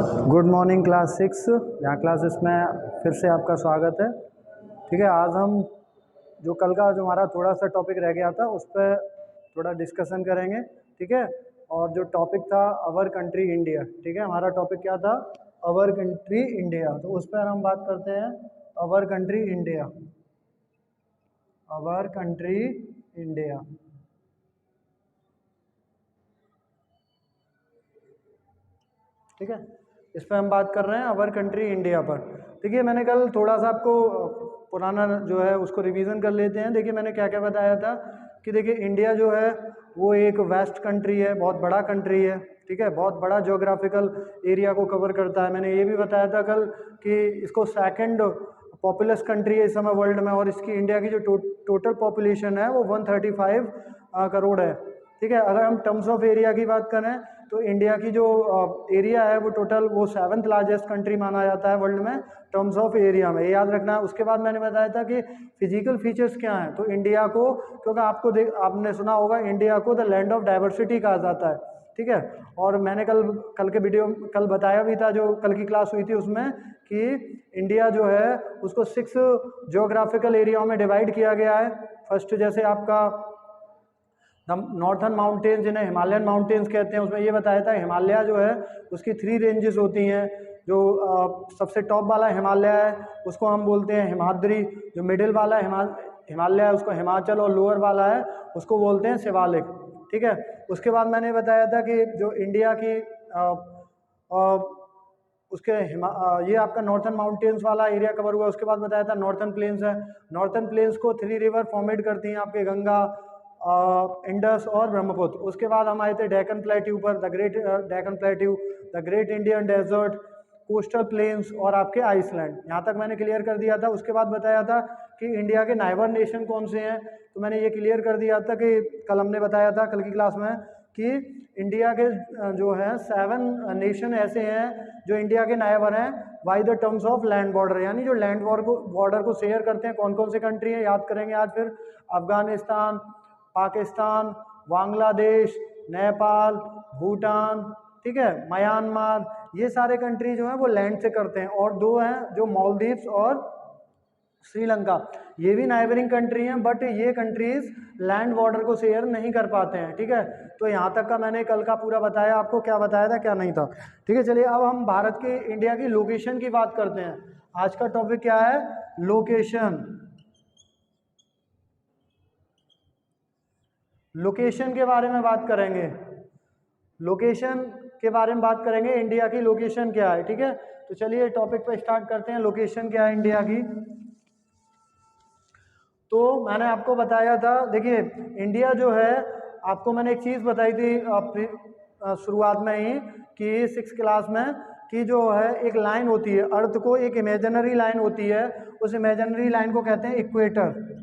Good morning class 6। यहाँ classes में फिर से आपका स्वागत है। ठीक है, आज हम जो कल का जो हमारा थोड़ा सा टॉपिक रह गया था उस पर थोड़ा डिस्कशन करेंगे। ठीक है, और जो टॉपिक था अवर कंट्री इंडिया। ठीक है, हमारा टॉपिक क्या था? Our country India. तो उस पर हम बात करते हैं our country India. Our country India. ठीक है, इस पर हम बात कर रहे हैं अवर कंट्री इंडिया पर। देखिए, मैंने कल थोड़ा सा आपको पुराना जो है उसको रिवीजन कर लेते हैं। देखिए, मैंने क्या क्या बताया था कि देखिए इंडिया जो है वो एक वेस्ट कंट्री है, बहुत बड़ा कंट्री है। ठीक है, बहुत बड़ा ज्योग्राफिकल एरिया को कवर करता है। मैंने ये भी बताया था कल कि इसको सेकंड पॉपुलस कंट्री है इस समय वर्ल्ड में, और इसकी इंडिया की जो टोटल पॉपुलेशन है वो 135 करोड़ है। ठीक है, अगर हम टर्म्स ऑफ एरिया की बात करें तो इंडिया की जो एरिया है वो टोटल वो 7th लार्जेस्ट कंट्री माना जाता है वर्ल्ड में टर्म्स ऑफ एरिया में, ये याद रखना है। उसके बाद मैंने बताया था कि फिजिकल फीचर्स क्या हैं। तो इंडिया को, क्योंकि आपने सुना होगा इंडिया को द लैंड ऑफ डाइवर्सिटी कहा जाता है। ठीक है, और मैंने कल के वीडियो कल बताया भी था, जो कल की क्लास हुई थी उसमें, कि इंडिया जो है उसको 6 ज्योग्राफिकल एरियाओं में डिवाइड किया गया है। फर्स्ट जैसे आपका नॉर्थन माउंटेन्स, जिन्हें हिमालयन माउंटेन्स कहते हैं, उसमें ये बताया था हिमालय जो है उसकी 3 रेंजेस होती हैं। जो सबसे टॉप वाला हिमालय है उसको हम बोलते हैं हिमाद्री, जो मिडिल वाला हिमालय है उसको हिमाचल, और लोअर वाला है उसको बोलते हैं शिवालिक। ठीक है, उसके बाद मैंने बताया था कि जो इंडिया की उसके ये आपका नॉर्थन माउंटेन्स वाला एरिया कवर हुआ। उसके बाद बताया था नॉर्थन प्लेन्स है। नॉर्थन प्लेन्स को 3 रिवर फॉर्मेट करती हैं आपके गंगा, इंडस और ब्रह्मपुत्र। उसके बाद हम आए थे डेक्कन प्लेट्यू पर, the great Deccan plateau, the great Indian desert, coastal plains और आपके आइसलैंड। यहाँ तक मैंने क्लियर कर दिया था। उसके बाद बताया था कि इंडिया के नाइबर नेशन कौन से हैं। तो मैंने ये क्लियर कर दिया था कि कल हमने बताया था कल की क्लास में कि इंडिया के जो है 7 नेशन ऐसे हैं जो इंडिया के नाइबर हैं by the terms of land border, यानी जो लैंड बॉर्डर को शेयर करते हैं। कौन कौन से कंट्री है याद करेंगे आज फिर? अफगानिस्तान, पाकिस्तान, बांग्लादेश, नेपाल, भूटान, ठीक है, म्यांमार, ये सारे कंट्री जो हैं वो लैंड से करते हैं। और 2 हैं जो मालदीव्स और श्रीलंका, ये भी नाइबरिंग कंट्री हैं, बट ये कंट्रीज लैंड बॉर्डर को शेयर नहीं कर पाते हैं। ठीक है, तो यहाँ तक का मैंने कल का पूरा बताया आपको, क्या बताया था क्या नहीं था। ठीक है, चलिए अब हम भारत के इंडिया की लोकेशन की बात करते हैं। आज का टॉपिक क्या है? लोकेशन। लोकेशन के बारे में बात करेंगे। लोकेशन के बारे में बात करेंगे, इंडिया की लोकेशन क्या है। ठीक है, तो चलिए टॉपिक पे स्टार्ट करते हैं। लोकेशन क्या है इंडिया की? तो मैंने आपको बताया था, देखिए इंडिया जो है, आपको मैंने एक चीज़ बताई थी शुरुआत में ही कि 6th क्लास में, कि जो है एक लाइन होती है अर्थ को, एक इमेजिनरी लाइन होती है, उस इमेजिनरी लाइन को कहते हैं इक्वेटर।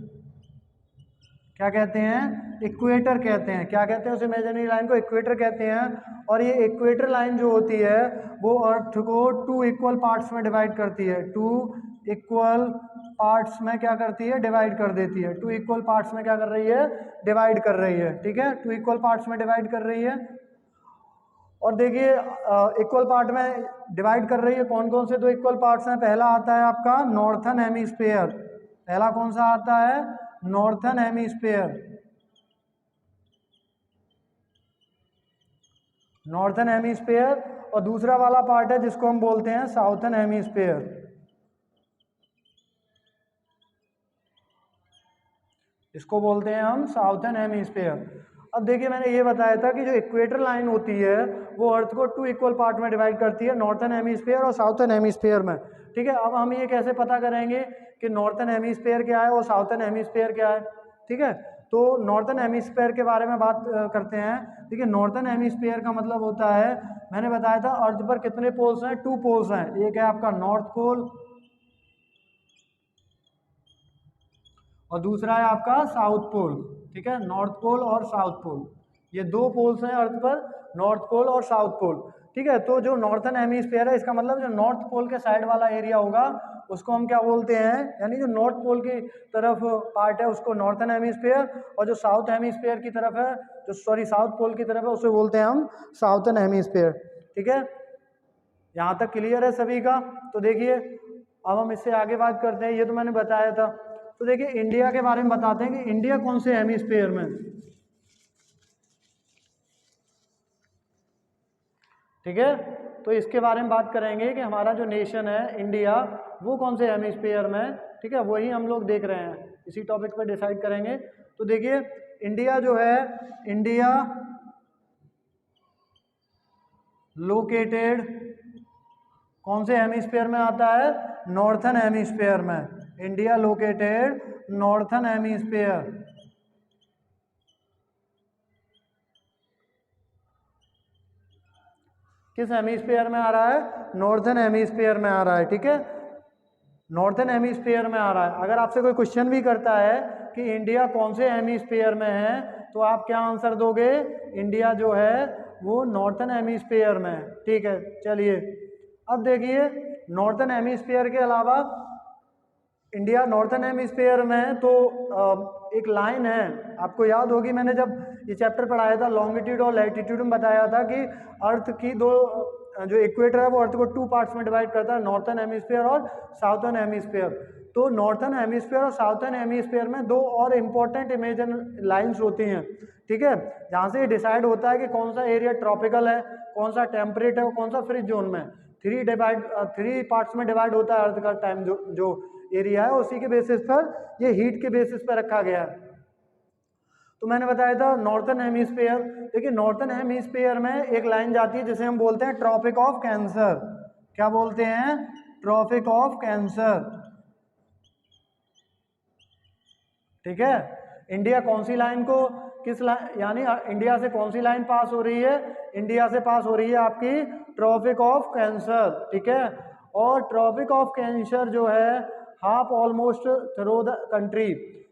क्या कहते हैं? इक्वेटर कहते हैं। क्या कहते हैं? उस इमेजिनरी लाइन को इक्वेटर कहते हैं। और ये इक्वेटर लाइन जो होती है वो अर्थ को 2 इक्वल पार्ट्स में डिवाइड करती है। 2 इक्वल पार्ट्स में क्या करती है? डिवाइड कर देती है। 2 इक्वल पार्ट्स में क्या कर रही है? डिवाइड कर रही है। ठीक है, 2 इक्वल पार्ट्स में डिवाइड कर रही है। और देखिए इक्वल पार्ट में डिवाइड कर रही है। कौन कौन से 2 इक्वल पार्ट्स हैं? पहला आता है आपका नॉर्थन हेमिस्फीयर। पहला कौन सा आता है? Northern hemisphere. Northern hemisphere. और दूसरा वाला पार्ट है जिसको हम बोलते हैं साउथर्न हेमिस्फीयर। इसको बोलते हैं हम साउथर्न हेमिस्फीयर। अब देखिए मैंने ये बताया था कि जो इक्वेटर लाइन होती है वो अर्थ को 2 इक्वल पार्ट में डिवाइड करती है, नॉर्थन हेमिस्फीयर और साउथर्न हेमिस्फीयर में। ठीक है, अब हम ये कैसे पता करेंगे कि नॉर्थन हेमिस्फीयर क्या है और साउथर्न हेमिस्फीयर क्या है? ठीक है, तो नॉर्थन हेमिस्फीयर के बारे में बात करते हैं। देखिए नॉर्थन हेमिस्फीयर का मतलब होता है, मैंने बताया था अर्थ पर कितने पोल्स हैं? 2 पोल्स हैं। एक है आपका नॉर्थ पोल और दूसरा है आपका साउथ पोल। ठीक है, नॉर्थ पोल और साउथ पोल, ये 2 पोल्स हैं अर्थ पर, नॉर्थ पोल और साउथ पोल। ठीक है, तो जो नॉर्थन हेमिस्फीयर है इसका मतलब जो नॉर्थ पोल के साइड वाला एरिया होगा उसको हम क्या बोलते हैं? यानी जो नॉर्थ पोल की तरफ पार्ट है उसको नॉर्थन हेमिस्फीयर, और जो साउथ हेमिस्फीयर की तरफ है, जो साउथ पोल की तरफ है, उसे बोलते हैं हम साउथर्न हेमिस्फीयर। ठीक है, यहाँ तक क्लियर है सभी का? तो देखिए अब हम इससे आगे बात करते हैं। ये तो मैंने बताया था। तो देखिए इंडिया के बारे में बताते हैं कि इंडिया कौन से हेमिस्फीयर में, ठीक है। तो इसके बारे में बात करेंगे कि हमारा जो नेशन है इंडिया वो कौन से हेमिस्फीयर में है, ठीक है। वही हम लोग देख रहे हैं, इसी टॉपिक पर डिसाइड करेंगे। तो देखिए इंडिया जो है, इंडिया लोकेटेड कौन से हेमिस्फीयर में आता है? नॉर्थन हेमिस्फीयर में। India located northern hemisphere. किस हेमिस्फीयर में आ रहा है? नॉर्थन हेमिस्फीयर में आ रहा है, ठीक है। नॉर्थन हेमिस्फीयर में आ रहा है। अगर आपसे कोई क्वेश्चन भी करता है कि इंडिया कौन से हेमिस्फीयर में है, तो आप क्या आंसर दोगे? इंडिया जो है वो नॉर्थन हेमिस्फीयर में है, ठीक है। चलिए अब देखिए नॉर्थन हेमिस्फीयर के अलावा इंडिया नॉर्थन हेमिस्फीयर में है तो एक लाइन है, आपको याद होगी, मैंने जब ये चैप्टर पढ़ाया था लॉन्गिट्यूड और लैटिट्यूड में बताया था कि अर्थ की दो जो इक्वेटर है वो अर्थ को 2 पार्ट्स में डिवाइड करता है, नॉर्थन हेमिस्फीयर और साउथर्न हेमिस्फीयर। तो नॉर्थन हेमिस्फीयर और साउथर्न हेमिस्फीयर में दो और इम्पोर्टेंट इमेजन लाइंस होती हैं, ठीक है, जहाँ से ये डिसाइड होता है कि कौन सा एरिया ट्रॉपिकल है, कौन सा टेम्परेट है और कौन सा फ्रिज जोन में। 3 पार्ट्स में डिवाइड होता है अर्थ का टाइम जो एरिया है, उसी के बेसिस पर ये हीट के बेसिस पर रखा गया है। तो मैंने बताया था नॉर्थन हेमिस्फीयर। देखिए नॉर्थन हेमिस्फीयर में एक लाइन जाती है जिसे हम बोलते हैं ट्रॉपिक ऑफ कैंसर। क्या बोलते हैं? ट्रॉपिक ऑफ कैंसर, ठीक है। इंडिया कौन सी लाइन को किस लाइन, यानी इंडिया से कौन सी लाइन पास हो रही है? इंडिया से पास हो रही है आपकी ट्रॉपिक ऑफ कैंसर, ठीक है। और ट्रॉपिक ऑफ कैंसर जो है half almost through the country,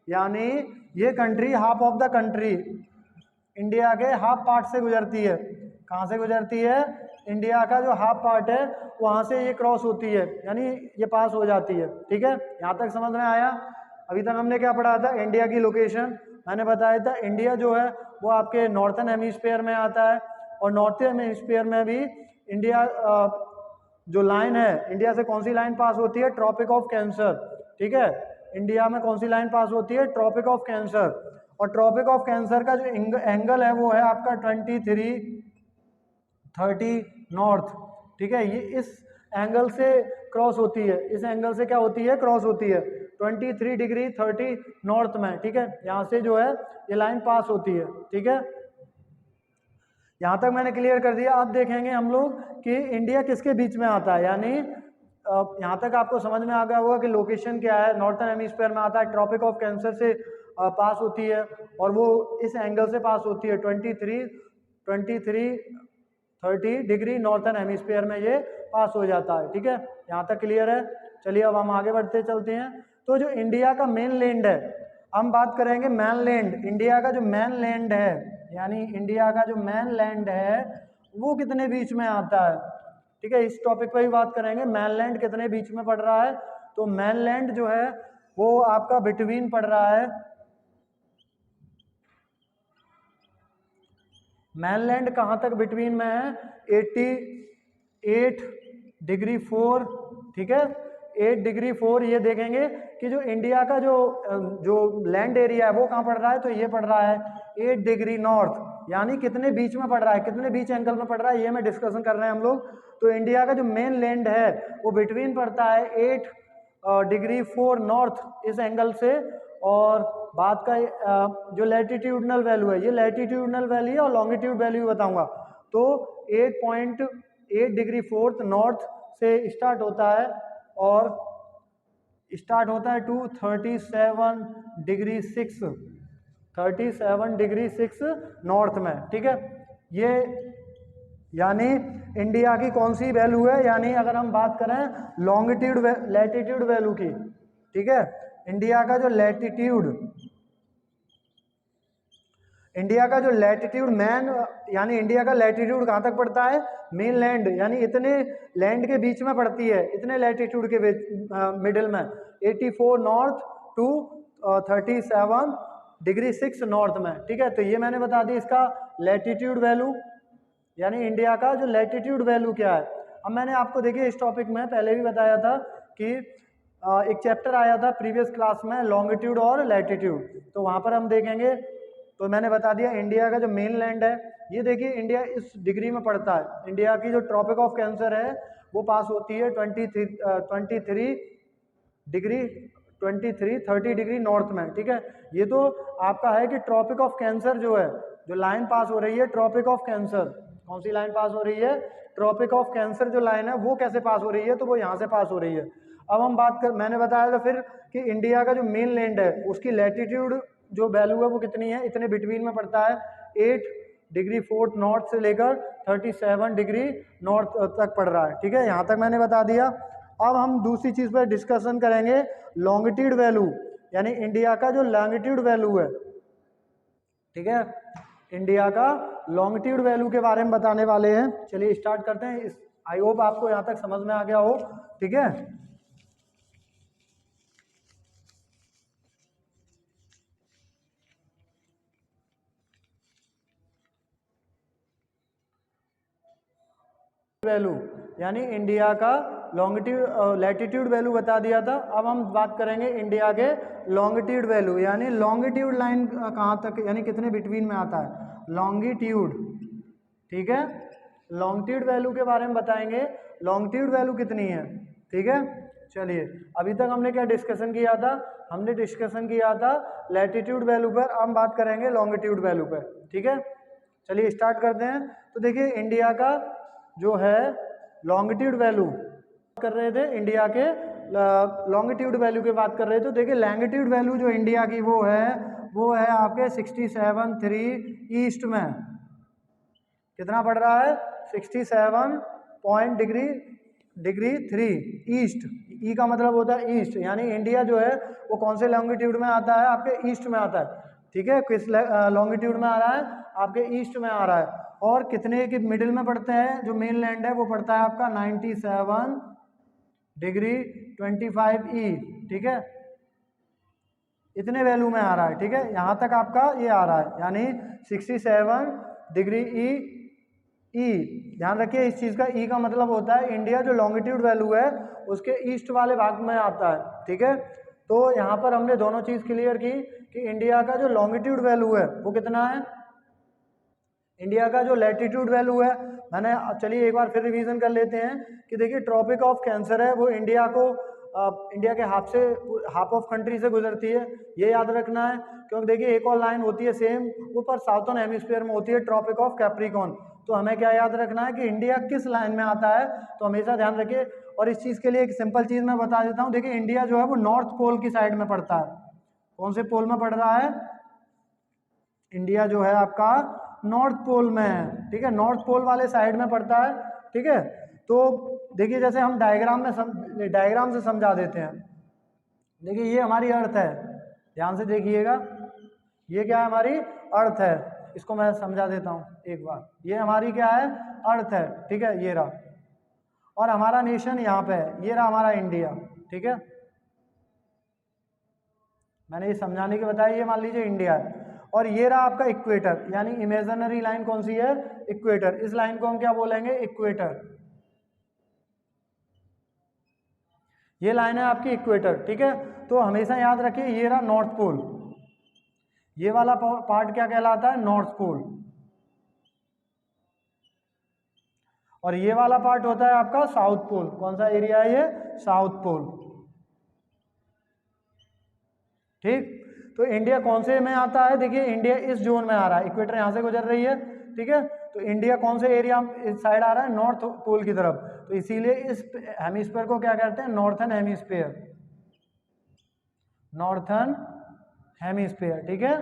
यानी ये country half of the country India के हाफ पार्ट से गुजरती है। कहाँ से गुजरती है? इंडिया का जो हाफ पार्ट है वहाँ से ये क्रॉस होती है, यानी ये पास हो जाती है, ठीक है। यहाँ तक समझ में आया? अभी तक हमने क्या पढ़ा था? इंडिया की लोकेशन मैंने बताया था। इंडिया जो है वो आपके नॉर्थन हेमिस्फीयर में आता है, और नॉर्थन हेमिस्फीयर में भी इंडिया जो लाइन है, इंडिया से कौन सी लाइन पास होती है? ट्रॉपिक ऑफ कैंसर, ठीक है। इंडिया में कौन सी लाइन पास होती है? Tropic of Cancer. और ट्रॉपिक ऑफ कैंसर का जो एंगल है वो है आपका 2330 नॉर्थ, ठीक है। ये इस एंगल से क्रॉस होती है, इस एंगल से क्या होती है? क्रॉस होती है 23 डिग्री 30 नॉर्थ में, ठीक है। यहाँ से जो है ये लाइन पास होती है, ठीक है। यहाँ तक मैंने क्लियर कर दिया। अब देखेंगे हम लोग कि इंडिया किसके बीच में आता है, यानी यहाँ तक आपको समझ में आ गया होगा कि लोकेशन क्या है। नॉर्थन हेमिस्फीयर में आता है, ट्रॉपिक ऑफ कैंसर से पास होती है, और वो इस एंगल से पास होती है 2330 डिग्री नॉर्थन हेमिस्फीयर में ये पास हो जाता है, ठीक है। यहाँ तक क्लियर है? चलिए अब हम आगे बढ़ते चलते हैं। तो जो इंडिया का मेन लैंड है, हम बात करेंगे मेन लैंड, इंडिया का जो मेन लैंड है, यानी इंडिया का जो मेन लैंड है वो कितने बीच में आता है, ठीक है। इस टॉपिक पर भी बात करेंगे, मेनलैंड कितने बीच में पड़ रहा है। तो मेनलैंड जो है वो आपका बिटवीन पड़ रहा है, मेनलैंड कहाँ तक बिटवीन में है? 88 डिग्री 4, ठीक है। 8 डिग्री 4। ये देखेंगे कि जो इंडिया का जो लैंड एरिया है वो कहाँ पड़ रहा है? तो ये पड़ रहा है 8 डिग्री नॉर्थ, यानी कितने बीच में पड़ रहा है, कितने बीच एंगल में पड़ रहा है, ये मैं डिस्कशन कर रहे हैं हम लोग। तो इंडिया का जो मेन लैंड है वो बिटवीन पड़ता है 8 डिग्री 4 नॉर्थ इस एंगल से। और बात का जो लैटिट्यूडनल वैल्यू है, ये लैटिट्यूडनल वैल्यू है और लॉन्गिट्यूड वैल्यू बताऊंगा। तो 8.8 डिग्री 4 नॉर्थ से स्टार्ट होता है और स्टार्ट होता है टू 37 डिग्री 6 नॉर्थ में, ठीक है। ये यानी इंडिया की कौन सी वैल्यू है, यानी अगर हम बात करें लॉन्गिट्यूड लैटिट्यूड वैल्यू की, ठीक है। इंडिया का जो लैटिट्यूड मेन, यानी इंडिया का लैटिट्यूड कहाँ तक पड़ता है? मेन लैंड, यानी इतने लैंड के बीच में पड़ती है, इतने लैटिट्यूड के मिडिल में 84 नॉर्थ टू 37 डिग्री 6 नॉर्थ में, ठीक है। तो ये मैंने बता दी इसका लैटिट्यूड वैल्यू, यानी इंडिया का जो लैटिट्यूड वैल्यू क्या है। अब मैंने आपको देखिए इस टॉपिक में पहले भी बताया था कि एक चैप्टर आया था प्रीवियस क्लास में लॉन्गिट्यूड और लैटिट्यूड, तो वहाँ पर हम देखेंगे। तो मैंने बता दिया इंडिया का जो मेन लैंड है, ये देखिए इंडिया इस डिग्री में पड़ता है। इंडिया की जो ट्रॉपिक ऑफ कैंसर है वो पास होती है 23 डिग्री 30 डिग्री नॉर्थ में, ठीक है। ये तो आपका है कि ट्रॉपिक ऑफ कैंसर जो है, जो लाइन पास हो रही है ट्रॉपिक ऑफ कैंसर, कौन सी लाइन पास हो रही है, ट्रॉपिक ऑफ कैंसर जो लाइन है वो कैसे पास हो रही है, तो वो यहाँ से पास हो रही है। अब हम बात कर, मैंने बताया था फिर कि इंडिया का जो मेन लैंड है उसकी लैटिट्यूड जो वैल्यू है वो कितनी है, इतने बिटवीन में पड़ता है, 8 डिग्री 4 नॉर्थ से लेकर 37 डिग्री नॉर्थ तक पड़ रहा है, ठीक है। यहाँ तक मैंने बता दिया। अब हम दूसरी चीज़ पर डिस्कशन करेंगे, लॉन्गिट्यूड वैल्यू, यानी इंडिया का जो लॉन्गिट्यूड वैल्यू है, ठीक है, इंडिया का लॉन्गिट्यूड वैल्यू के बारे में बताने वाले हैं। चलिए स्टार्ट करते हैं। आई होप आपको यहाँ तक समझ में आ गया हो, ठीक है। वैल्यू यानी इंडिया का लॉन्गिट्यूड लैटिट्यूड वैल्यू बता दिया था। अब हम बात करेंगे इंडिया के लॉन्गिट्यूड वैल्यू, यानी लॉन्गिट्यूड लाइन कहाँ तक, यानी कितने बिटवीन में आता है, लॉन्गिट्यूड, ठीक है। लॉन्गिट्यूड वैल्यू के बारे में बताएंगे, लॉन्गिट्यूड वैल्यू कितनी है, ठीक है। चलिए अभी तक हमने क्या डिस्कशन किया था, हमने डिस्कशन किया था लैटिट्यूड वैल्यू पर, अब हम बात करेंगे लॉन्गिट्यूड वैल्यू पर, ठीक है। चलिए स्टार्ट करते हैं। तो देखिए इंडिया का जो है लॉन्गिट्यूड वैल्यू कर रहे थे, इंडिया के लॉन्गिट्यूड वैल्यू की बात कर रहे थे। तो देखिए लैंगिट्यूड वैल्यू जो इंडिया की वो है आपके 67.3 ईस्ट में, कितना पड़ रहा है, 67 पॉइंट डिग्री 3 ईस्ट। ई का मतलब होता है ईस्ट, यानी इंडिया जो है वो कौन से लॉन्गिट्यूड में आता है, आपके ईस्ट में आता है, ठीक है। किस लॉन्गिट्यूड में आ रहा है, आपके ईस्ट में आ रहा है। और कितने के मिडिल में पड़ते हैं, जो मेन लैंड है वो पड़ता है आपका 97 डिग्री 25 ई, ठीक है। इतने वैल्यू में आ रहा है, ठीक है, यहाँ तक आपका ये आ रहा है, यानी 67 डिग्री ई। ध्यान रखिए इस चीज़ का, ई का मतलब होता है इंडिया जो लॉन्गिट्यूड वैल्यू है उसके ईस्ट वाले भाग में आता है, ठीक है। तो यहाँ पर हमने दोनों चीज़ क्लियर की कि इंडिया का जो लॉन्गिट्यूड वैल्यू है वो कितना है, इंडिया का जो लैटिट्यूड वैल्यू है, मैंने, चलिए एक बार फिर रिवीजन कर लेते हैं कि देखिए ट्रॉपिक ऑफ कैंसर है वो इंडिया को इंडिया के हाफ ऑफ कंट्री से गुजरती है, ये याद रखना है। क्योंकि देखिए एक और लाइन होती है सेम, वो पर साउथर्न हेमिस्फीयर में होती है, ट्रॉपिक ऑफ कैप्रिकॉन। तो हमें क्या याद रखना है कि इंडिया किस लाइन में आता है, तो हमेशा ध्यान रखिए। और इस चीज़ के लिए एक सिंपल चीज़ मैं बता देता हूँ, देखिए इंडिया जो है वो नॉर्थ पोल की साइड में पड़ता है। कौन से पोल में पड़ रहा है, इंडिया जो है आपका नॉर्थ पोल में है, ठीक है, नॉर्थ पोल वाले साइड में पड़ता है, ठीक है। तो देखिए जैसे हम डायग्राम से समझा देते हैं। देखिए ये हमारी अर्थ है, ध्यान से देखिएगा, ये क्या है, हमारी अर्थ है। इसको मैं समझा देता हूँ एक बार, ये हमारी क्या है, अर्थ है, ठीक है, ये रहा। और हमारा नेशन यहाँ पे है, ये रहा हमारा इंडिया, ठीक है। मैंने ये समझाने के बताया, ये मान लीजिए इंडिया है। और ये रहा आपका इक्वेटर, यानी इमेजिनरी लाइन कौन सी है, इक्वेटर। इस लाइन को हम क्या बोलेंगे, इक्वेटर। ये लाइन है आपकी इक्वेटर, ठीक है। तो हमेशा याद रखिए ये रहा नॉर्थ पोल, ये वाला पार्ट क्या कहलाता है, नॉर्थ पोल। और ये वाला पार्ट होता है आपका साउथ पोल। कौन सा एरिया है ये, साउथ पोल, ठीक। तो इंडिया कौन से में आता है, देखिए इंडिया इस जोन में आ रहा है, इक्वेटर यहाँ से गुजर रही है, ठीक है। तो इंडिया कौन से एरिया इस साइड आ रहा है, नॉर्थ पोल की तरफ। तो इसीलिए इस हेमिस्फीयर को क्या कहते हैं, नॉर्थर्न हेमिस्फीयर, नॉर्थर्न हेमिस्फीयर, ठीक है।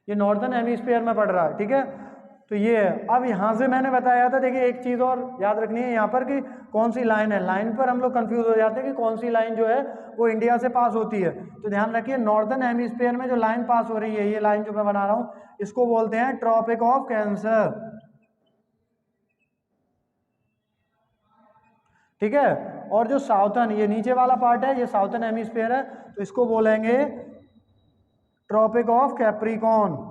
ये नॉर्थर्न हेमिस्फीयर में पड़ रहा है, ठीक है। तो ये है। अब यहाँ से मैंने बताया था, देखिए एक चीज़ और याद रखनी है यहाँ पर कि कौन सी लाइन है, लाइन पर हम लोग कंफ्यूज हो जाते हैं कि कौन सी लाइन जो है वो इंडिया से पास होती है। तो ध्यान रखिए नॉर्थर्न हेमिस्फीयर में जो लाइन पास हो रही है, ये लाइन जो मैं बना रहा हूँ, इसको बोलते हैं ट्रॉपिक ऑफ कैंसर, ठीक है। और जो साउथर्न, ये नीचे वाला पार्ट है, ये साउथर्न हेमिस्फीयर है, तो इसको बोलेंगे Tropic of Capricorn,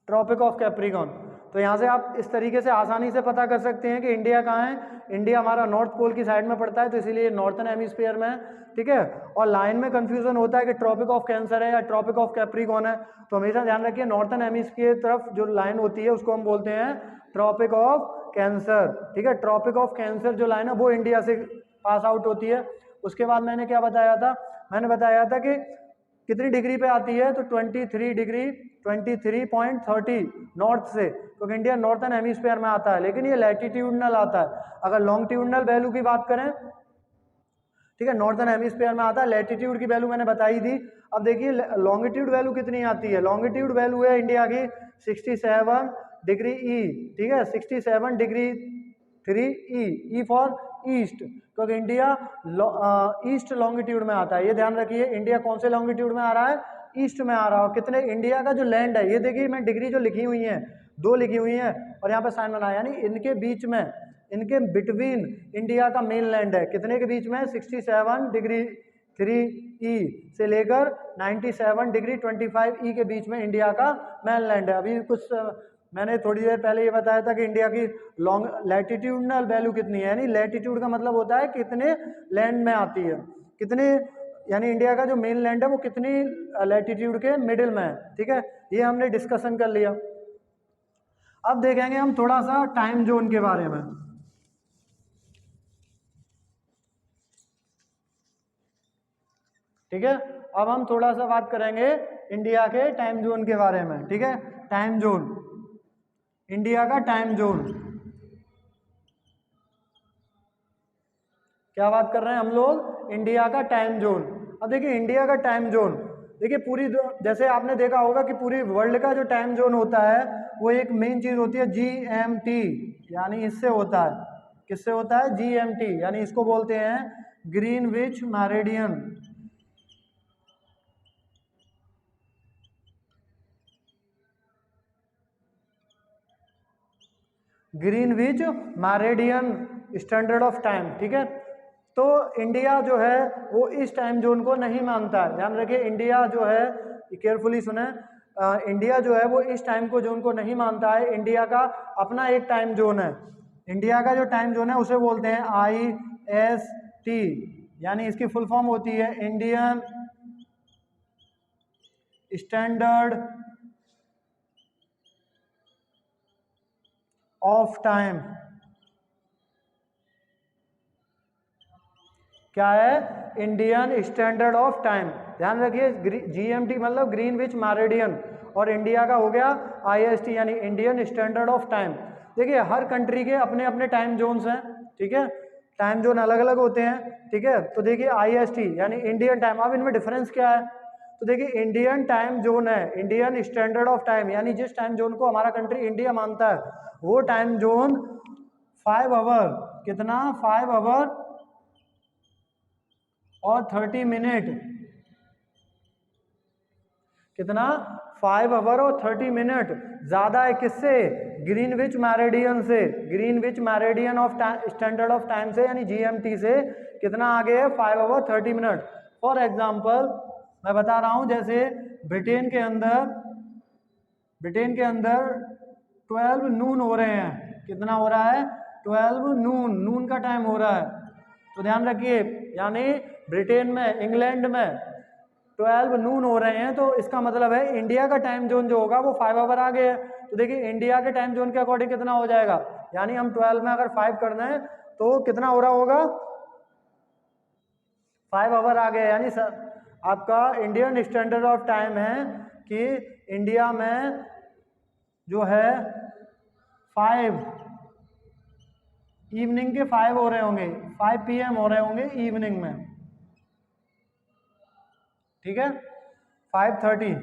Tropic of Capricorn. तो यहाँ से आप इस तरीके से आसानी से पता कर सकते हैं कि इंडिया कहाँ है। इंडिया हमारा नॉर्थ पोल की साइड में पड़ता है, तो इसीलिए नॉर्थन हेमिस्फीयर में है, ठीक है। और लाइन में कंफ्यूजन होता है कि ट्रॉपिक ऑफ कैंसर है या ट्रॉपिक ऑफ कैप्रिकॉर्न है, तो हमेशा ध्यान रखिए नॉर्थन हेमिस्फीयर तरफ जो लाइन होती है उसको हम बोलते हैं ट्रॉपिक ऑफ कैंसर, ठीक है। ट्रॉपिक ऑफ कैंसर जो लाइन है वो इंडिया से पास आउट होती है। उसके बाद मैंने क्या बताया था, मैंने बताया था कि कितनी डिग्री पे आती है, तो 23 डिग्री 23.30 नॉर्थ से, क्योंकि इंडिया नॉर्थन हेमिस्फीयर में आता है, लेकिन ये लैटिट्यूडनल आता है। अगर लॉन्गिट्यूडनल वैल्यू की बात करें, ठीक है, नॉर्थन हेमिस्फीयर में आता है। लैटिट्यूड की वैल्यू मैंने बताई थी। अब देखिए लॉन्गिट्यूड वैल्यू कितनी आती है। लॉन्गिट्यूड वैल्यू है इंडिया की 67 डिग्री ई, ठीक है, 67 डिग्री 3 ई फॉर ईस्ट, क्योंकि इंडिया ईस्ट लॉन्गिट्यूड में आता है। ये ध्यान रखिए इंडिया कौन से लॉन्गिट्यूड में आ रहा है, ईस्ट में आ रहा है। कितने इंडिया का जो लैंड है, ये देखिए मैं डिग्री जो लिखी हुई है 2 लिखी हुई है और यहाँ पे साइन बनाया, यानी इनके बीच में, इनके बिटवीन इंडिया का मेन लैंड है। कितने के बीच में, 67 डिग्री 3 ई से लेकर 97 डिग्री 25 ई के बीच में इंडिया का मेन लैंड है। अभी कुछ मैंने थोड़ी देर पहले ये बताया था कि इंडिया की लॉन्ग लैटिट्यूडनल वैल्यू कितनी है, यानी लैटिट्यूड का मतलब होता है कितने लैंड में आती है, कितने, यानी इंडिया का जो मेन लैंड है वो कितनी लैटिट्यूड के मिडिल में है, ठीक है। ये हमने डिस्कशन कर लिया। अब देखेंगे हम थोड़ा सा टाइम जोन के बारे में, ठीक है। अब हम थोड़ा सा बात करेंगे इंडिया के टाइम जोन के बारे में, ठीक है। टाइम जोन, इंडिया का टाइम जोन, क्या बात कर रहे हैं हम लोग, इंडिया का टाइम जोन। अब देखिए इंडिया का टाइम जोन, देखिए पूरी जैसे आपने देखा होगा कि पूरी वर्ल्ड का जो टाइम जोन होता है वो एक मेन चीज होती है GMT, यानी इससे होता है, किससे होता है, GMT, यानी इसको बोलते हैं Greenwich meridian. Greenwich meridian standard of time, ठीक है। तो इंडिया जो है वो इस टाइम जोन को नहीं मानता है, ध्यान रखिए इंडिया जो है, केयरफुली सुने, इंडिया जो है वो इस टाइम को जोन को नहीं मानता है। इंडिया का अपना एक टाइम जोन है। इंडिया का जो टाइम जोन है उसे बोलते हैं IST, यानी इसकी फुल फॉर्म होती है इंडियन स्टैंडर्ड ऑफ टाइम। क्या है, इंडियन स्टैंडर्ड ऑफ टाइम। ध्यान रखिए GMT मतलब ग्रीनविच मेरिडियन, और इंडिया का हो गया IST यानी इंडियन स्टैंडर्ड ऑफ टाइम। देखिए हर कंट्री के अपने अपने टाइम जोन्स हैं, ठीक है, टाइम जोन अलग अलग होते हैं, ठीक है। तो देखिए IST यानी इंडियन टाइम, अब इनमें डिफरेंस क्या है, तो देखिए इंडियन टाइम जोन है इंडियन स्टैंडर्ड ऑफ टाइम, यानी जिस टाइम जोन को हमारा कंट्री इंडिया मानता है वो टाइम जोन 5 आवर, कितना, 5 आवर और 30 मिनट, कितना, 5 आवर और 30 मिनट ज्यादा है किससे, ग्रीनविच मेरिडियन से, Greenwich meridian of standard of time से, यानी GMT से कितना आगे है, 5 आवर 30 मिनट। फॉर एग्जांपल मैं बता रहा हूं, जैसे ब्रिटेन के अंदर 12 नून हो रहे हैं, कितना हो रहा है, 12 नून का टाइम हो रहा है। तो ध्यान रखिए यानी ब्रिटेन में, इंग्लैंड में 12 नून हो रहे हैं, तो इसका मतलब है इंडिया का टाइम जोन जो होगा वो 5 आवर आगे है। तो देखिए इंडिया के टाइम जोन के अकॉर्डिंग कितना हो जाएगा, यानी हम 12 में अगर 5 कर दें तो कितना हो रहा होगा, 5 आवर आगे, यानी आपका इंडियन स्टैंडर्ड ऑफ टाइम है कि इंडिया में जो है 5 इवनिंग के 5 हो रहे होंगे, 5 PM हो रहे होंगे इवनिंग में, ठीक है, 5:30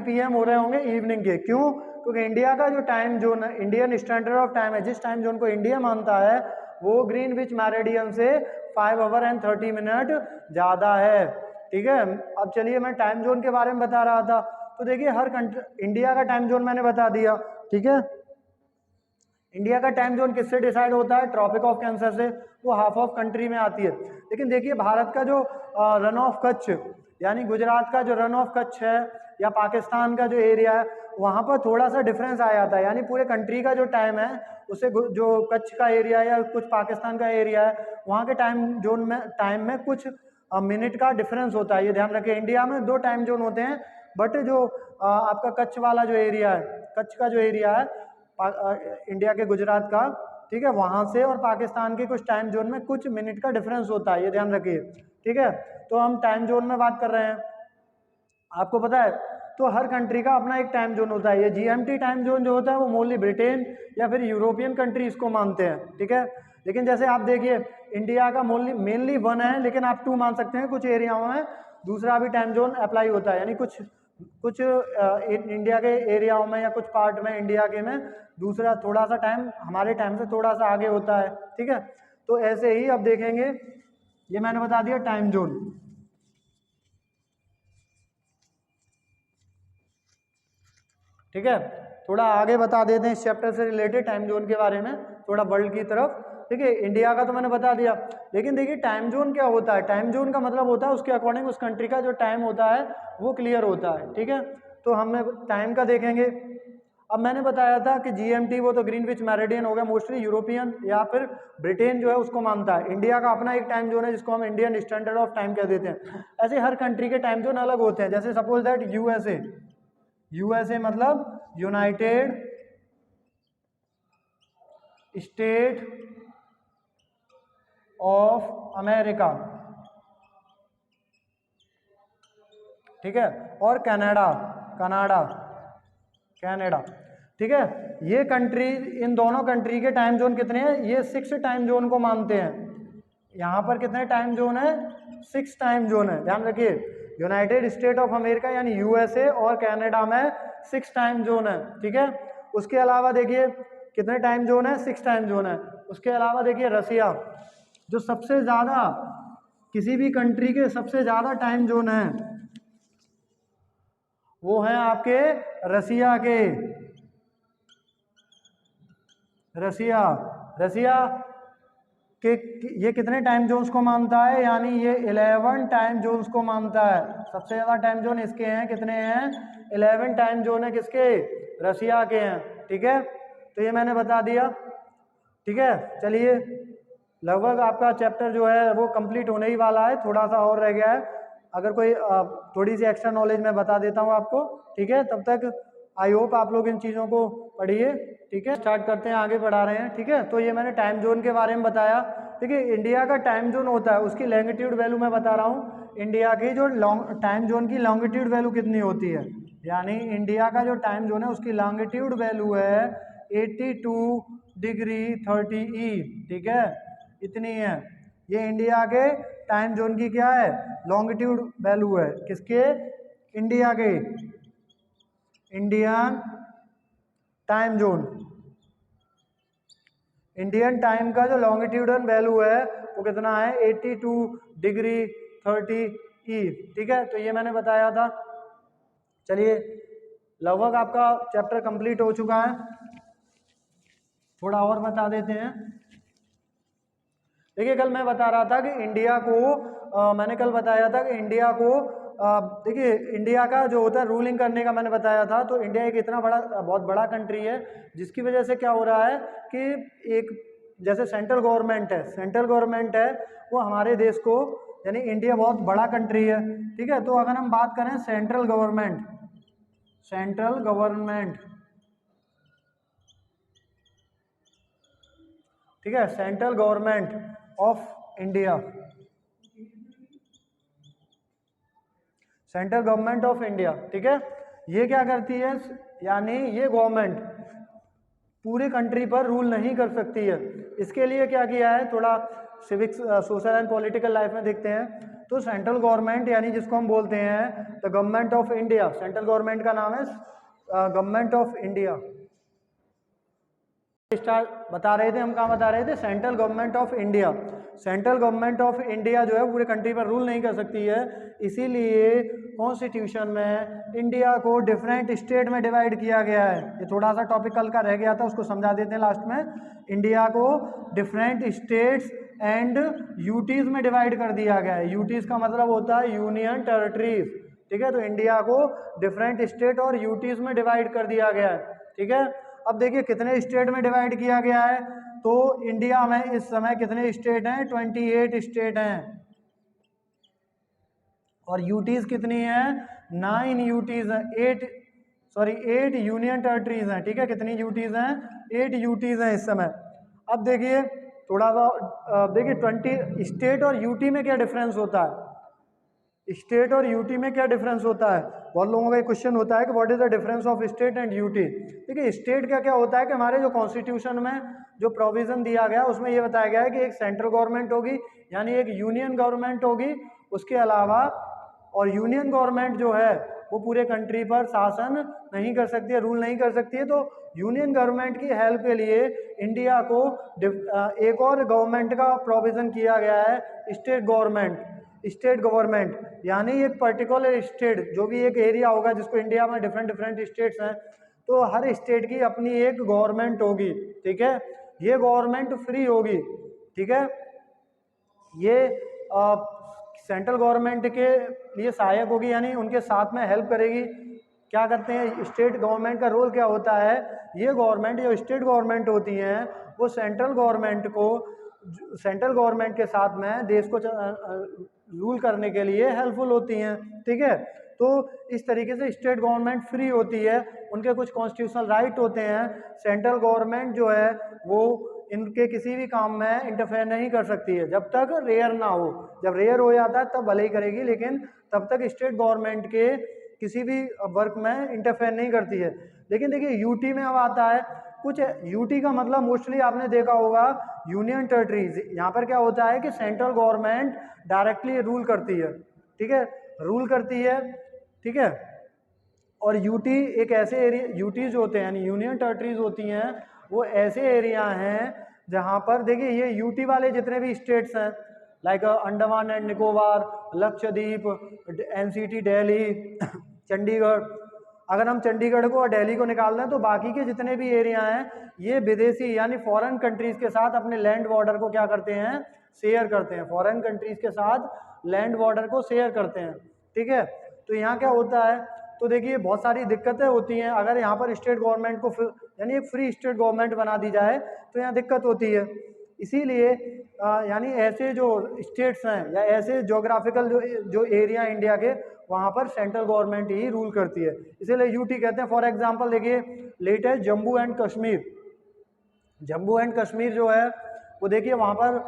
PM हो रहे होंगे इवनिंग के। क्यों, क्योंकि इंडिया का जो टाइम जोन है, इंडियन स्टैंडर्ड ऑफ टाइम है, जिस टाइम जोन को इंडिया मानता है वो ग्रीनविच मेरिडियन से 5 आवर एंड 30 मिनट ज़्यादा है, ठीक है। अब चलिए मैं टाइम जोन के बारे में बता रहा था, तो देखिए हर कंट्री, इंडिया का टाइम जोन मैंने बता दिया, ठीक है, इंडिया का टाइम जोन किससे डिसाइड होता है? ट्रॉपिक ऑफ कैंसर से, वो हाफ ऑफ कंट्री में आती है। लेकिन देखिए भारत का जो रन ऑफ कच्छ यानी गुजरात का जो रन ऑफ कच्छ है या पाकिस्तान का जो एरिया है, वहाँ पर थोड़ा सा डिफरेंस आ जाता है, यानी पूरे कंट्री का जो टाइम है उससे जो कच्छ का एरिया है या कुछ पाकिस्तान का एरिया है, वहाँ के टाइम में कुछ मिनट का डिफरेंस होता है, ये ध्यान रखिए। इंडिया में 2 टाइम जोन होते हैं, बट जो आपका कच्छ वाला जो एरिया है, कच्छ का जो एरिया है इंडिया के गुजरात का, ठीक है, वहाँ से और पाकिस्तान के कुछ टाइम जोन में कुछ मिनट का डिफरेंस होता है, ये ध्यान रखिए, ठीक है। तो हम टाइम जोन में बात कर रहे हैं, आपको पता है तो हर कंट्री का अपना एक टाइम जोन होता है। ये जीएमटी टाइम जोन जो होता है वो मोस्टली ब्रिटेन या फिर यूरोपियन कंट्री इसको मानते हैं, ठीक है। लेकिन जैसे आप देखिए इंडिया का मेनली 1 है, लेकिन आप 2 मान सकते हैं, कुछ एरियाओं में दूसरा भी टाइम जोन अप्लाई होता है, यानी कुछ इंडिया के एरियाओं में या कुछ पार्ट में इंडिया के में दूसरा थोड़ा सा टाइम हमारे टाइम से थोड़ा सा आगे होता है, ठीक है। तो ऐसे ही अब देखेंगे, ये मैंने बता दिया टाइम जोन, ठीक है। थोड़ा आगे बता देते हैं इस चैप्टर से रिलेटेड टाइम जोन के बारे में, थोड़ा वर्ल्ड की तरफ, ठीक है। इंडिया का तो मैंने बता दिया, लेकिन देखिए टाइम जोन क्या होता है? टाइम जोन का मतलब होता है उसके अकॉर्डिंग उस कंट्री का जो टाइम होता है वो क्लियर होता है, ठीक है। तो हमें टाइम का देखेंगे। अब मैंने बताया था कि जीएमटी वो तो ग्रीनविच मेरिडियन हो गया, मोस्टली यूरोपियन या फिर ब्रिटेन जो है उसको मानता है। इंडिया का अपना एक टाइम जोन है जिसको हम इंडियन स्टैंडर्ड ऑफ टाइम कह देते हैं। ऐसे हर कंट्री के टाइम जोन अलग होते हैं, जैसे सपोज दैट यूएसए मतलब यूनाइटेड स्टेट ऑफ अमेरिका, ठीक है, और कनाडा, ठीक है। ये कंट्री, इन दोनों कंट्री के टाइम जोन कितने हैं? ये 6 टाइम जोन को मानते हैं। यहाँ पर कितने टाइम जोन है? 6 टाइम जोन है, ध्यान रखिए। यूनाइटेड स्टेट ऑफ अमेरिका यानी यूएसए और कनाडा में 6 टाइम जोन है, ठीक है। उसके अलावा देखिए कितने टाइम जोन है? 6 टाइम जोन है। उसके अलावा देखिए रसिया, जो सबसे ज़्यादा किसी भी कंट्री के सबसे ज़्यादा टाइम जोन है वो है आपके रसिया के। रसिया के ये कितने टाइम जोन्स को मानता है? यानी ये 11 टाइम जोन्स को मानता है। सबसे ज़्यादा टाइम जोन इसके हैं, कितने हैं? 11 टाइम जोन है किसके? रसिया के हैं, ठीक है। तो ये मैंने बता दिया, ठीक है। चलिए लगभग आपका चैप्टर जो है वो कंप्लीट होने ही वाला है, थोड़ा सा और रह गया है। अगर कोई थोड़ी सी एक्स्ट्रा नॉलेज मैं बता देता हूँ आपको, ठीक है। तब तक आई होप आप लोग इन चीज़ों को पढ़िए, ठीक है। स्टार्ट करते हैं, आगे बढ़ा रहे हैं, ठीक है। तो ये मैंने टाइम जोन के बारे में बताया। देखिए इंडिया का टाइम जोन होता है, उसकी लॉन्गिट्यूड वैल्यू मैं बता रहा हूँ। इंडिया की जो टाइम जोन की लॉन्गिट्यूड वैल्यू कितनी होती है, यानी इंडिया का जो टाइम जोन है उसकी लॉन्गिट्यूड वैल्यू है 82 डिग्री 30 ई, ठीक है, इतनी है। ये इंडिया के टाइम जोन की क्या है? लॉन्गिट्यूड वैल्यू है, किसके? इंडिया के, Indian time zone. Indian time का जो लॉन्गिट्यूडन वैल्यू है वो कितना है? 82 डिग्री 30 ई, ठीक है। तो ये मैंने बताया था। चलिए लगभग आपका चैप्टर कंप्लीट हो चुका है, थोड़ा और बता देते हैं। देखिए कल मैं बता रहा था कि इंडिया को मैंने कल बताया था कि इंडिया को देखिए इंडिया का जो होता है रूलिंग करने का मैंने बताया था। तो इंडिया एक इतना बड़ा बहुत बड़ा कंट्री है जिसकी वजह से क्या हो रहा है कि एक जैसे सेंट्रल गवर्नमेंट है वो हमारे देश को, यानी इंडिया बहुत बड़ा कंट्री है, ठीक है। तो अगर हम बात करें सेंट्रल गवर्नमेंट, ठीक है, central government of India, central government of India, ठीक है। ये क्या करती है? यानी ये गवर्नमेंट पूरी कंट्री पर रूल नहीं कर सकती है। इसके लिए क्या किया है, थोड़ा civics social and political life में देखते हैं। तो सेंट्रल गवर्नमेंट यानी जिसको हम बोलते हैं the government of India, central government का नाम है गवर्नमेंट ऑफ इंडिया। स्टार्ट बता रहे थे हम, कहाँ बता रहे थे? Central government of India. Central government of India जो है पूरे कंट्री पर रूल नहीं कर सकती है, इसीलिए कॉन्स्टिट्यूशन में इंडिया को डिफरेंट स्टेट में डिवाइड किया गया है। ये थोड़ा सा टॉपिक कल का रह गया था, उसको समझा देते हैं लास्ट में। इंडिया को डिफरेंट स्टेट्स एंड यूटीज में डिवाइड कर दिया गया है। यूटीज का मतलब होता है यूनियन टेरिटरीज, ठीक है। तो इंडिया को डिफरेंट स्टेट और यूटीज में डिवाइड कर दिया गया है, ठीक है। अब देखिए कितने स्टेट में डिवाइड किया गया है, तो इंडिया में इस समय कितने स्टेट हैं, 28 स्टेट हैं। और यूटीज कितनी हैं, 9 यूटीज हैं, 8 यूनियन टेरिटरीज हैं, ठीक है। कितनी यूटीज हैं, 8 यूटीज हैं इस समय। अब देखिए थोड़ा सा देखिए 20 स्टेट और यूटी में क्या डिफरेंस होता है, स्टेट और यूटी में क्या डिफरेंस होता है। बहुत लोगों का क्वेश्चन होता है कि what is the difference of state and UT. देखिए स्टेट क्या क्या होता है कि हमारे जो कॉन्स्टिट्यूशन में जो प्रोविजन दिया गया उसमें ये बताया गया है कि एक सेंट्रल गवर्नमेंट होगी, यानी एक यूनियन गवर्नमेंट होगी। उसके अलावा और यूनियन गवर्नमेंट जो है वो पूरे कंट्री पर शासन नहीं कर सकती है, रूल नहीं कर सकती है। तो यूनियन गवर्नमेंट की हेल्प के लिए इंडिया को एक और गवर्नमेंट का प्रोविजन किया गया है, स्टेट गवर्नमेंट, यानी एक पर्टिकुलर स्टेट, जो भी एक एरिया होगा जिसको इंडिया में डिफरेंट स्टेट्स हैं, तो हर स्टेट की अपनी एक गवर्नमेंट होगी, ठीक है। ये गवर्नमेंट फ्री होगी, ठीक है। ये सेंट्रल गवर्नमेंट के लिए सहायक होगी, यानी उनके साथ में हेल्प करेगी। क्या करते हैं, स्टेट गवर्नमेंट का रोल क्या होता है, ये गवर्नमेंट जो स्टेट गवर्नमेंट होती हैं वो सेंट्रल गवर्नमेंट के साथ में देश को रूल करने के लिए हेल्पफुल होती हैं, ठीक है। तो इस तरीके से स्टेट गवर्नमेंट फ्री होती है, उनके कुछ कॉन्स्टिट्यूशनल राइट होते हैं। सेंट्रल गवर्नमेंट जो है वो इनके किसी भी काम में इंटरफेयर नहीं कर सकती है जब तक रेयर ना हो। जब रेयर हो जाता है तब भले ही करेगी, लेकिन तब तक स्टेट गवर्नमेंट के किसी भी वर्क में इंटरफेयर नहीं करती है। लेकिन देखिए यूटी में अब आता है कुछ, यूटी का मतलब मोस्टली आपने देखा होगा यूनियन टेरिटरीज। यहाँ पर क्या होता है कि सेंट्रल गवर्नमेंट डायरेक्टली रूल करती है, ठीक है, रूल करती है, ठीक है। और यूटी एक ऐसे एरिया, यूटी जो होते हैं यानी यूनियन टेरिटरीज होती हैं, वो ऐसे एरिया हैं जहाँ पर देखिए ये यूटी वाले जितने भी स्टेट्स हैं, like Andaman and Nicobar, Lakshadweep, NCT Delhi, Chandigarh, अगर हम चंडीगढ़ को और दिल्ली को निकाल दें तो बाकी के जितने भी एरिया हैं ये विदेशी यानी फॉरेन कंट्रीज के साथ अपने लैंड बॉर्डर को क्या करते हैं, शेयर करते हैं। फॉरेन कंट्रीज के साथ लैंड बॉर्डर को शेयर करते हैं, ठीक है। तो यहाँ क्या होता है, तो देखिए बहुत सारी दिक्कतें होती हैं अगर यहाँ पर स्टेट गवर्नमेंट को यानी एक फ्री स्टेट गवर्नमेंट बना दी जाए तो यहाँ दिक्कत होती है। इसीलिए यानी ऐसे जो स्टेट्स हैं या ऐसे जोग्राफिकल जो एरिया इंडिया के, वहाँ पर सेंट्रल गवर्नमेंट ही रूल करती है, इसीलिए यूटी कहते हैं। फॉर एग्जांपल देखिए लेटेस्ट जम्मू एंड कश्मीर जो है वो देखिए वहाँ पर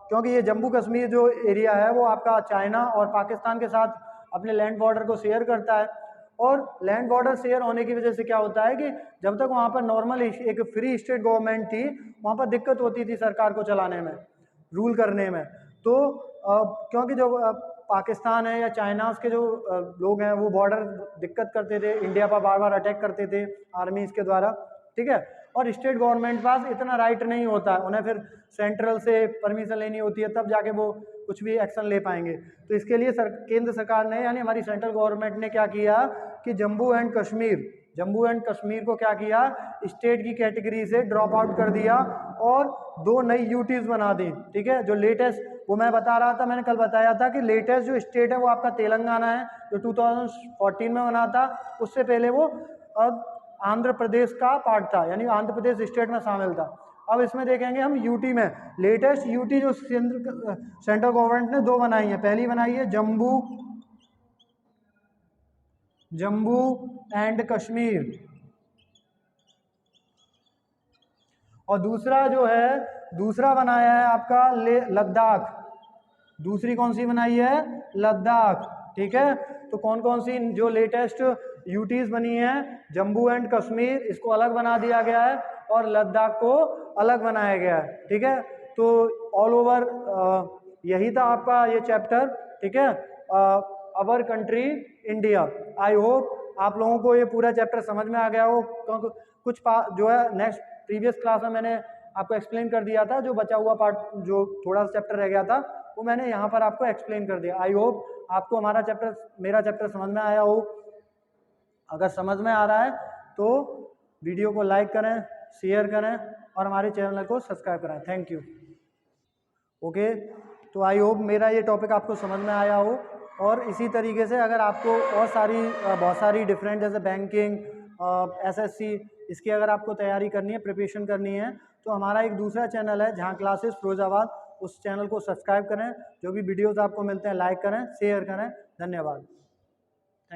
क्योंकि ये जम्मू कश्मीर जो एरिया है वो आपका चाइना और पाकिस्तान के साथ अपने लैंड बॉर्डर को शेयर करता है। और लैंड बॉर्डर शेयर होने की वजह से क्या होता है कि जब तक वहाँ पर नॉर्मल एक फ्री स्टेट गवर्नमेंट थी, वहाँ पर दिक्कत होती थी सरकार को चलाने में, रूल करने में। तो क्योंकि जो पाकिस्तान है या चाइना के जो लोग हैं वो बॉर्डर दिक्कत करते थे, इंडिया पर बार बार अटैक करते थे आर्मीज के द्वारा, ठीक है। और स्टेट गवर्नमेंट पास इतना राइट नहीं होता है, उन्हें फिर सेंट्रल से परमिशन लेनी होती है, तब जाके वो कुछ भी एक्शन ले पाएंगे। तो इसके लिए केंद्र सरकार ने यानी हमारी सेंट्रल गवर्नमेंट ने क्या किया कि जम्मू एंड कश्मीर को क्या किया, स्टेट की कैटेगरी से ड्रॉप आउट कर दिया और 2 नई यूटीज बना दी, ठीक है। जो लेटेस्ट वो मैं बता रहा था, मैंने कल बताया था कि लेटेस्ट जो स्टेट है वो आपका तेलंगाना है, जो 2014 में बना था। उससे पहले वो आंध्र प्रदेश का पार्ट था, यानी आंध्र प्रदेश स्टेट में शामिल था। अब इसमें देखेंगे हम यूटी में लेटेस्ट यूटी जो सेंट्रल गवर्नमेंट ने 2 बनाई है। पहली बनाई है जम्मू एंड कश्मीर, और दूसरा बनाया है आपका लद्दाख। दूसरी कौन सी बनाई है, लद्दाख, ठीक है। तो कौन कौन सी जो लेटेस्ट यूटीज बनी है, जम्मू एंड कश्मीर इसको अलग बना दिया गया है और लद्दाख को अलग बनाया गया है, ठीक है। तो ऑल ओवर यही था आपका ये चैप्टर, ठीक है, our country India. I hope आप लोगों को ये पूरा चैप्टर समझ में आ गया हो, क्योंकि कुछ जो है नेक्स्ट प्रीवियस क्लास में मैंने आपको एक्सप्लेन कर दिया था, जो बचा हुआ पार्ट जो थोड़ा सा चैप्टर रह गया था वो मैंने यहाँ पर आपको एक्सप्लेन कर दिया। आई होप आपको हमारा चैप्टर, मेरा चैप्टर समझ में आया हो। अगर समझ में आ रहा है तो वीडियो को लाइक करें, शेयर करें और हमारे चैनल को सब्सक्राइब करें। Thank you. ओके, तो आई होप मेरा ये टॉपिक आपको समझ में आया हो। और इसी तरीके से अगर आपको और बहुत सारी डिफरेंट, जैसे बैंकिंग, एसएससी, इसकी अगर आपको तैयारी करनी है, प्रिपरेशन करनी है, तो हमारा एक दूसरा चैनल है जहां क्लासेस फिरोजाबाद, उस चैनल को सब्सक्राइब करें। जो भी वीडियोस आपको मिलते हैं लाइक करें, शेयर करें। धन्यवाद।